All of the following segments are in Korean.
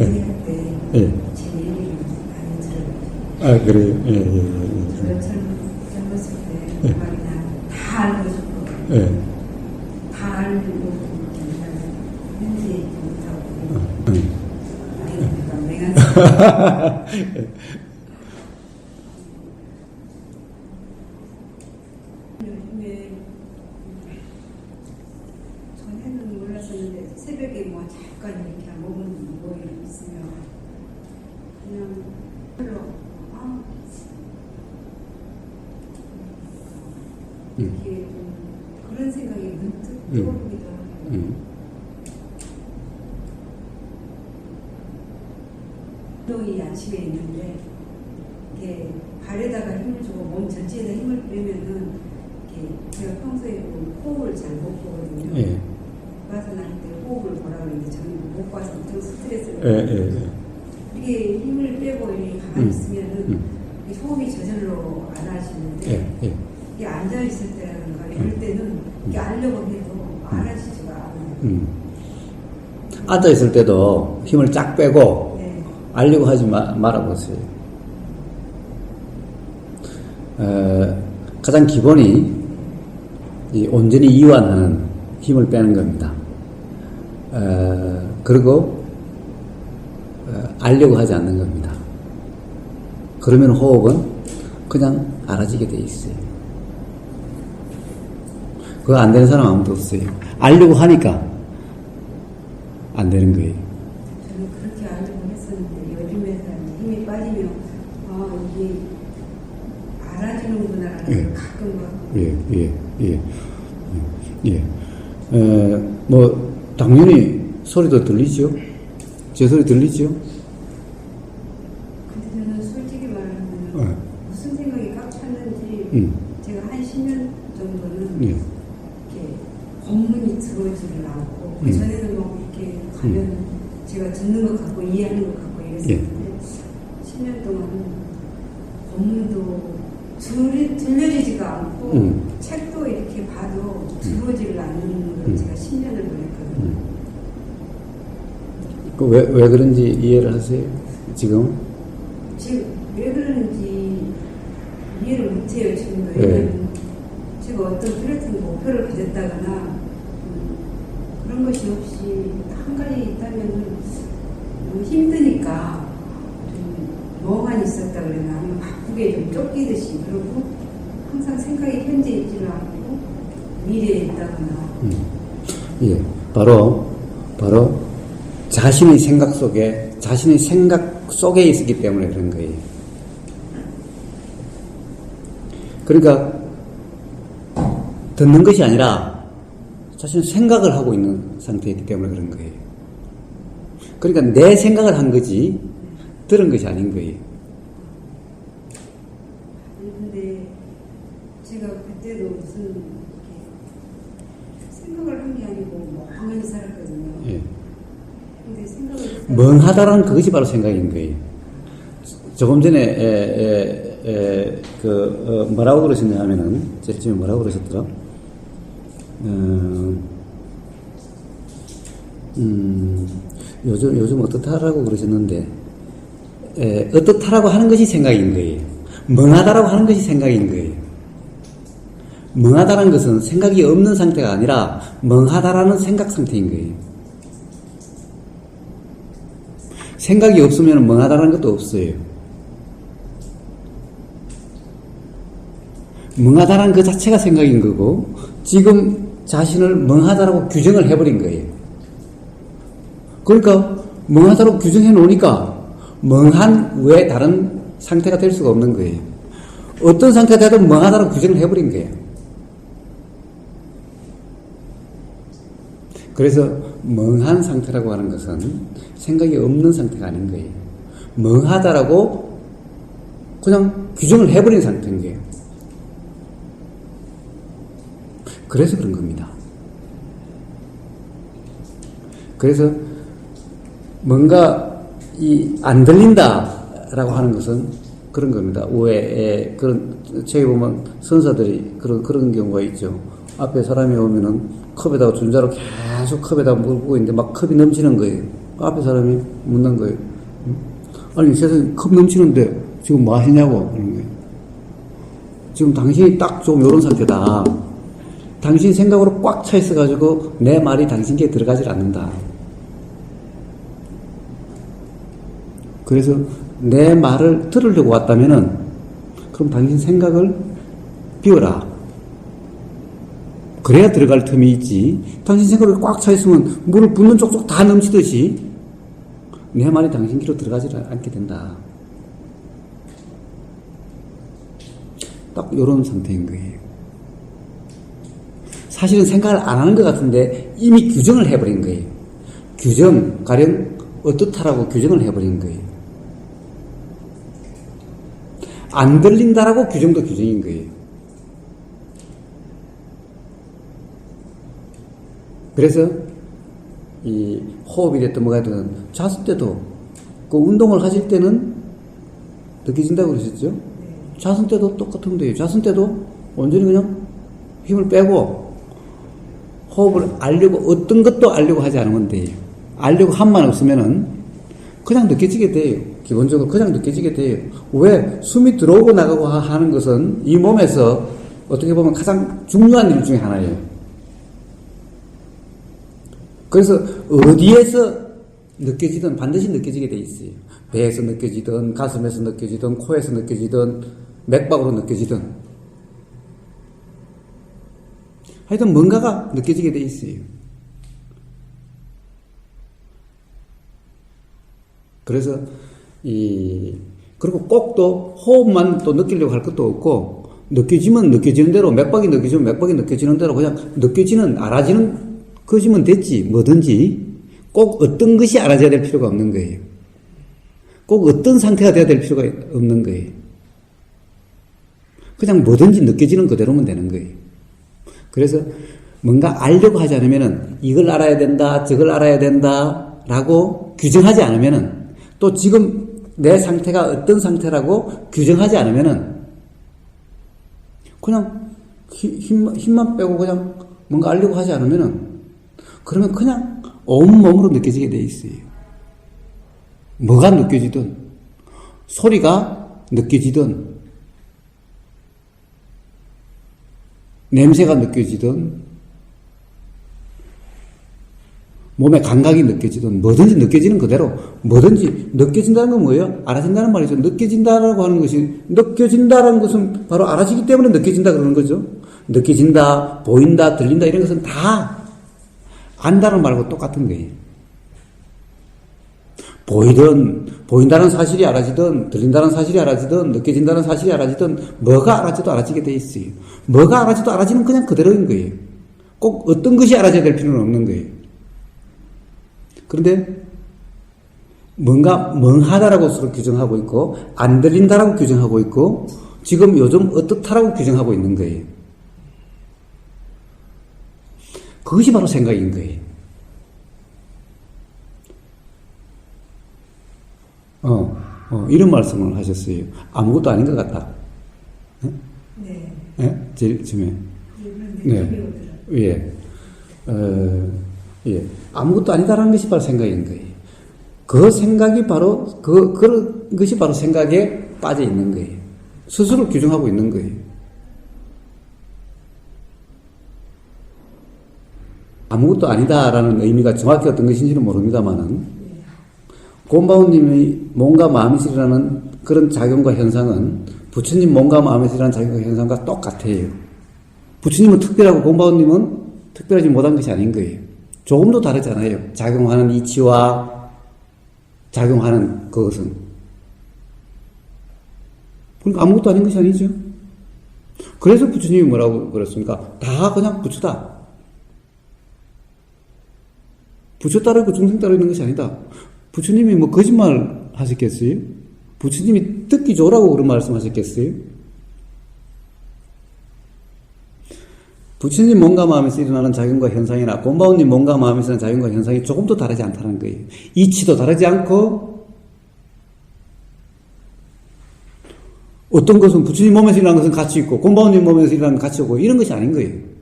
강의할 때 예. 제 얘기를 많이 들어요. 아, 그래요? 예, 예, 제가 젊었을 때 예. 말이나 다 알고 싶고 예. 다 알고 현지 못하고 예. 내가 요즘에 전에는 몰랐었는데 새벽에 뭐 잠깐 이렇게 먹은 뭐 이렇게 있으면 그냥 별로 이렇게 좀 그런 생각이 문득 떠오르기도 하고 운동이 아침에 있는데 이렇게 발에다가 힘을 주고 몸 전체에다 힘을 빼면은 이렇게 제가 평소에 호흡을 잘 못 보거든요. 예. 빠져날 때 호흡을 보라고 하는데 저는 못 봐서 엄청 스트레스를 예, 예, 예. 이게 힘을 빼고 이렇게 가만히 있으면은 이 호흡이 저절로 안 하시는데 예, 예. 이게 앉아 있을 때라든가 이럴 때는 이게 알려고 해도 알아지지가 않아요. 앉아 있을 때도 힘을 쫙 빼고 네. 알려고 하지 말아보세요. 가장 기본이 이 온전히 이완하는 힘을 빼는 겁니다. 그리고 알려고 하지 않는 겁니다. 그러면 호흡은 그냥 알아지게 돼 있어요. 그거 안 되는 사람 아무도 없어요. 알려고 하니까 안 되는 거예요. 저는 그렇게 알려고 했었는데 요즘에 힘이 빠지면 이게 알아지는구나라는 예. 걸 가끔 막 뭐 당연히 소리도 들리죠. 제 소리 들리죠. 근데 저는 솔직히 말하면 무슨 생각이 꽉 찼는지 제가 한 10년 정도는 예. 이렇게 법문이 들어오지를 않고 그 전에는 막 이렇게 가면 제가 듣는 것 같고 이해하는 것 같고 이랬었는데 10년 동안 법문도 들려지지가 않고 책도 이렇게 봐도 들어오지를 않는 걸 제가 10년을 보냈거든요. 왜 그런지 이해를 하세요? 지금? 지금 왜 그러는지 이해를 못해요. 지금도. 네. 제가 어떤 뚜렷한 목표를 가졌다거나 그런 것이 없이 한 가지 있다면 너무 힘드니까 좀 멍하니 있었다 그러나 아니면 바쁘게 좀 쫓기듯이 그러고 항상 생각이 현재 있지를 않고 미래에 있다거나 예, 바로 자신의 생각 속에 있었기 때문에 그런 거예요. 그러니까 듣는 것이 아니라 자신의 생각을 하고 있는 상태이기 때문에 그런 거예요. 그러니까 내 생각을 한 거지 들은 것이 아닌 거예요. 근데 제가 그때도 무슨 이렇게 생각을 한 게 아니고 멍하니 살았거든요. 예. 근데 생각을 멍하다라는 그것이 바로 생각인 거예요. 조금 전에 뭐라고 그러셨냐 하면은 제일 처음에 뭐라고 그러셨더라? 요즘 어떻다라고 그러셨는데 어떻다라고 하는 것이 생각인 거예요. 멍하다라고 하는 것이 생각인 거예요. 멍하다라는 것은 생각이 없는 상태가 아니라 멍하다라는 생각 상태인 거예요. 생각이 없으면 멍하다라는 것도 없어요. 멍하다라는 그 자체가 생각인 거고 지금 자신을 멍하다라고 규정을 해버린 거예요. 그러니까 멍하다라고 규정해 놓으니까 멍한 외에 다른 상태가 될 수가 없는 거예요. 어떤 상태가 되든 멍하다라고 규정을 해버린 거예요. 그래서 멍한 상태라고 하는 것은 생각이 없는 상태가 아닌 거예요. 멍하다라고 그냥 규정을 해버린 상태인 거예요. 그래서 그런 겁니다. 그래서 뭔가 안 들린다라고 하는 것은 그런 겁니다. 왜 그런 책에 보면 선사들이 그런 경우가 있죠. 앞에 사람이 오면은 컵에다가 준자로 계속 컵에다가 물 부고 있는데 막 컵이 넘치는 거예요. 앞에 사람이 묻는 거예요. 아니, 세상에 컵 넘치는데 지금 뭐 하시냐고 그러는 거예요. 지금 당신이 딱 좀 이런 상태다. 당신 생각으로 꽉 차 있어가지고 내 말이 당신 귀에 들어가질 않는다. 그래서 내 말을 들으려고 왔다면은 그럼 당신 생각을 비워라. 그래야 들어갈 틈이 있지. 당신 생각이 꽉 차 있으면 물을 붓는 쪽쪽 다 넘치듯이 내 말이 당신 귀로 들어가지 않게 된다. 딱 이런 상태인 거예요. 사실은 생각을 안 하는 것 같은데 이미 규정을 해버린 거예요. 규정, 가령 어떻다라고 규정을 해버린 거예요. 안 들린다라고 규정도 규정인 거예요. 그래서 이 호흡이 됐든 뭐가 됐든 잤을 때도 그 운동을 하실 때는 느껴진다고 그러셨죠? 잤을 때도 똑같은 거예요. 잤을 때도 완전히 그냥 힘을 빼고 호흡을 알려고 어떤 것도 알려고 하지 않으면 돼요. 알려고 한만 없으면은 그냥 느껴지게 돼요. 기본적으로 그냥 느껴지게 돼요. 왜? 숨이 들어오고 나가고 하는 것은 이 몸에서 어떻게 보면 가장 중요한 일 중에 하나예요. 그래서 어디에서 느껴지든 반드시 느껴지게 돼 있어요. 배에서 느껴지든 가슴에서 느껴지든 코에서 느껴지든 맥박으로 느껴지든 하여튼 뭔가가 느껴지게 돼 있어요. 그래서 그리고 꼭 또 호흡만 또 느끼려고 할 것도 없고 느껴지면 느껴지는 대로 맥박이 느껴지면 맥박이 느껴지는 대로 그냥 느껴지는 알아지는 것이면 됐지. 뭐든지 꼭 어떤 것이 알아져야 될 필요가 없는 거예요. 꼭 어떤 상태가 돼야 될 필요가 없는 거예요. 그냥 뭐든지 느껴지는 그대로면 되는 거예요. 그래서 뭔가 알려고 하지 않으면은 이걸 알아야 된다, 저걸 알아야 된다 라고 규정하지 않으면은 또 지금 내 상태가 어떤 상태라고 규정하지 않으면은 그냥 힘만 빼고 그냥 뭔가 알려고 하지 않으면은 그러면 그냥 온몸으로 느껴지게 돼 있어요. 뭐가 느껴지든 소리가 느껴지든 냄새가 느껴지든 몸의 감각이 느껴지든 뭐든지 느껴지는 그대로 뭐든지 느껴진다는 건 뭐예요? 알아진다는 말이죠. 느껴진다라고 하는 것이 느껴진다라는 것은 바로 알아지기 때문에 느껴진다 그러는 거죠. 느껴진다, 보인다, 들린다 이런 것은 다 안다는 말하고 똑같은 거예요. 보인다는 사실이 알아지든 들린다는 사실이 알아지든 느껴진다는 사실이 알아지든 뭐가 알아져도 알아지게 돼 있어요. 뭐가 알아져도 알아지는 그냥 그대로인 거예요. 꼭 어떤 것이 알아져야 될 필요는 없는 거예요. 그런데 뭔가 멍하다라고 서로 규정하고 있고 안 들린다라고 규정하고 있고 지금 요즘 어떻다라고 규정하고 있는 거예요. 그것이 바로 생각인 거예요. 이런 말씀을 하셨어요. 아무것도 아닌 것 같다. 네. 네? 제일 처음에. 네. 예. 예. 아무것도 아니다라는 것이 바로 생각인 거예요. 그 생각이 바로, 그런 것이 바로 생각에 빠져 있는 거예요. 스스로 규정하고 있는 거예요. 아무것도 아니다라는 의미가 정확히 어떤 것인지는 모릅니다만은, 곰바오님의 몸과 마음이슬이라는 그런 작용과 현상은 부처님 몸과 마음이슬이라는 작용과 현상과 똑같아요. 부처님은 특별하고 곰바오님은 특별하지 못한 것이 아닌 거예요. 조금도 다르잖아요. 작용하는 이치와 작용하는 그것은. 그러니까 아무것도 아닌 것이 아니죠. 그래서 부처님이 뭐라고 그랬습니까? 다 그냥 부처다. 부처 따르고 중생 따르고 있는 것이 아니다. 부처님이 뭐 거짓말 하셨겠어요? 부처님이 듣기 좋으라고 그런 말씀 하셨겠어요? 부처님 몸과 마음에서 일어나는 작용과 현상이나 곰바오님 몸과 마음에서 일어나는 작용과 현상이 조금도 다르지 않다는 거예요. 이치도 다르지 않고 어떤 것은 부처님 몸에서 일어나는 것은 가치 있고 곰바오님 몸에서 일어나는 가치 없고 이런 것이 아닌 거예요.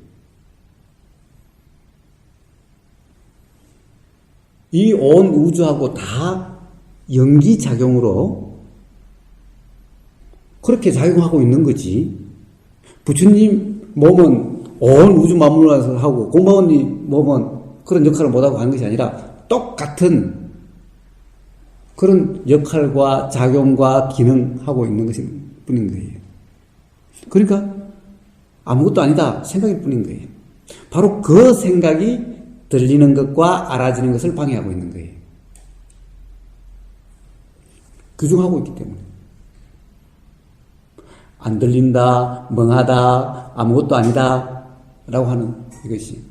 이 온 우주하고 다 연기작용으로 그렇게 작용하고 있는 거지. 부처님 몸은 온 우주 만물을 하고 공무원님 몸은 그런 역할을 못하고 하는 것이 아니라 똑같은 그런 역할과 작용과 기능하고 있는 것일 뿐인 거예요. 그러니까 아무것도 아니다 생각일 뿐인 거예요. 바로 그 생각이 들리는 것과 알아지는 것을 방해하고 있는 거예요. 규정하고 있기 때문에. 안 들린다, 멍하다, 아무것도 아니다 라고 하는 이것이.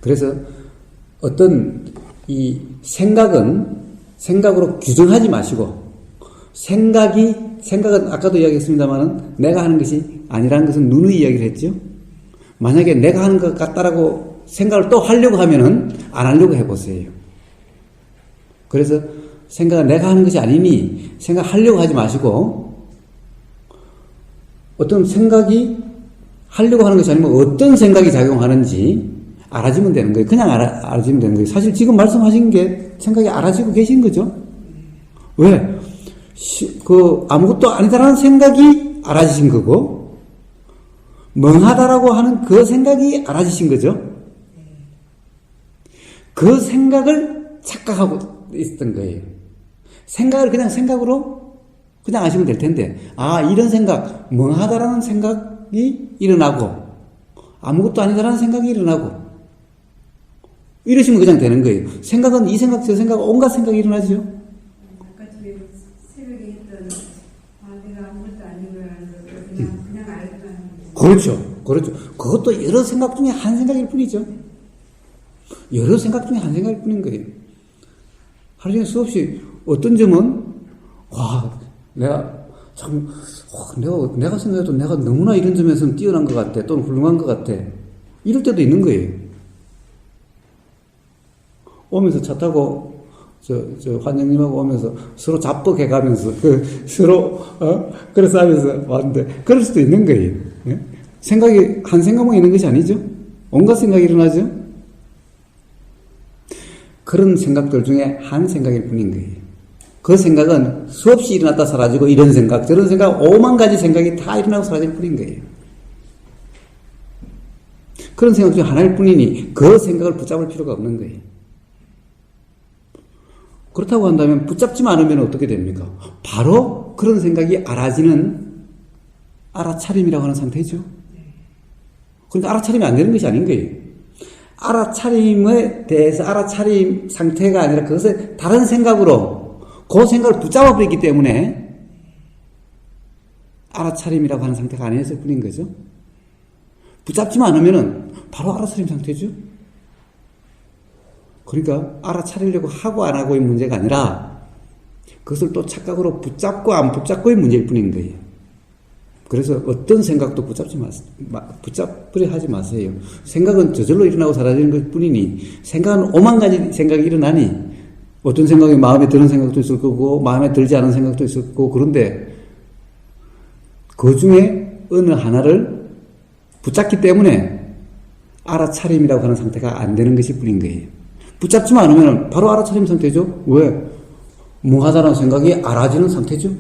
그래서 어떤 이 생각으로 규정하지 마시고 생각은 아까도 이야기했습니다만은 내가 하는 것이 아니라는 것은 누누이 이야기를 했죠. 만약에 내가 하는 것 같다라고 생각을 또 하려고 하면은 안 하려고 해보세요. 그래서 생각은 내가 하는 것이 아니니 생각하려고 하지 마시고 어떤 생각이 하려고 하는 것이 아니면 어떤 생각이 작용하는지 알아지면 되는 거예요. 그냥 알아지면 되는 거예요. 사실 지금 말씀하신 게 생각이 알아지고 계신 거죠. 왜? 아무것도 아니다라는 생각이 알아지신 거고 멍하다라고 하는 그 생각이 알아지신 거죠. 그 생각을 착각하고 있었던 거예요. 생각을 그냥 생각으로 그냥 아시면 될 텐데 이런 생각, 멍하다라는 생각이 일어나고 아무것도 아니다라는 생각이 일어나고 이러시면 그냥 되는 거예요. 생각은 이 생각 저 생각 온갖 생각이 일어나죠. 아까 저희 새벽에 했던 내가 아무것도 아니고 그냥 알고 그렇죠. 그것도 여러 생각 중에 한 생각일 뿐이죠. 여러 생각 중에 한 생각일 뿐인 거예요. 하루 종일 수없이 어떤 점은 내가 생각해도 내가 너무나 이런 점에서는 뛰어난 것 같아 또는 훌륭한 것 같아 이럴 때도 있는 거예요. 오면서 차 타고 환영님하고 오면서 서로 잡벅해 가면서 그래서 하면서 왔는데 그럴 수도 있는 거예요. 예? 생각이 한 생각만 있는 것이 아니죠. 온갖 생각이 일어나죠. 그런 생각들 중에 한 생각일 뿐인 거예요. 그 생각은 수없이 일어났다 사라지고 이런 생각 저런 생각 5만 가지 생각이 다 일어나고 사라질 뿐인 거예요. 그런 생각 중에 하나일 뿐이니 그 생각을 붙잡을 필요가 없는 거예요. 그렇다고 한다면 붙잡지만 않으면 어떻게 됩니까? 바로 그런 생각이 알아차림이라고 하는 상태죠. 그러니까 알아차림이 안 되는 것이 아닌 거예요. 알아차림에 대해서 알아차림 상태가 아니라 그것을 다른 생각으로 그 생각을 붙잡아 버리기 때문에 알아차림이라고 하는 상태가 아니었을 뿐인 거죠. 붙잡지만 않으면 바로 알아차림 상태죠. 그러니까 알아차리려고 하고 안 하고의 문제가 아니라 그것을 또 착각으로 붙잡고 안 붙잡고의 문제일 뿐인 거예요. 그래서 어떤 생각도 붙잡으려 하지 마세요. 생각은 저절로 일어나고 사라지는 것 뿐이니 생각은 5만 가지 생각이 일어나니 어떤 생각이 마음에 드는 생각도 있을 거고 마음에 들지 않은 생각도 있을 거고 그런데 그 중에 어느 하나를 붙잡기 때문에 알아차림이라고 하는 상태가 안 되는 것일 뿐인 거예요. 붙잡지만 않으면 바로 알아차림 상태죠. 왜? 멍하다는 생각이 알아지는 상태죠.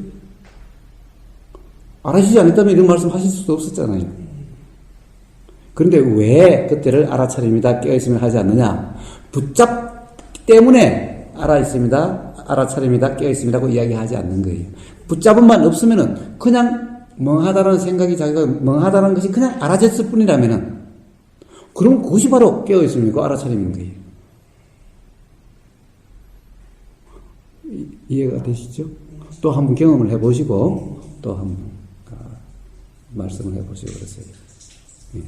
알아지지 않았다면 이런 말씀 하실 수도 없었잖아요. 그런데 왜 그때를 알아차림이다 깨어있으면 하지 않느냐? 붙잡기 때문에 알아차림이다 깨어있음이라고 이야기하지 않는 거예요. 붙잡음만 없으면은 그냥 멍하다는 생각이 자기가 멍하다는 것이 그냥 알아졌을 뿐이라면은 그럼 그것이 바로 깨어있음이고 알아차림인 거예요. 이해가 되시죠? 또 한번 경험을 해보시고 또 한번 말씀을 해보시고 그러세요. 예.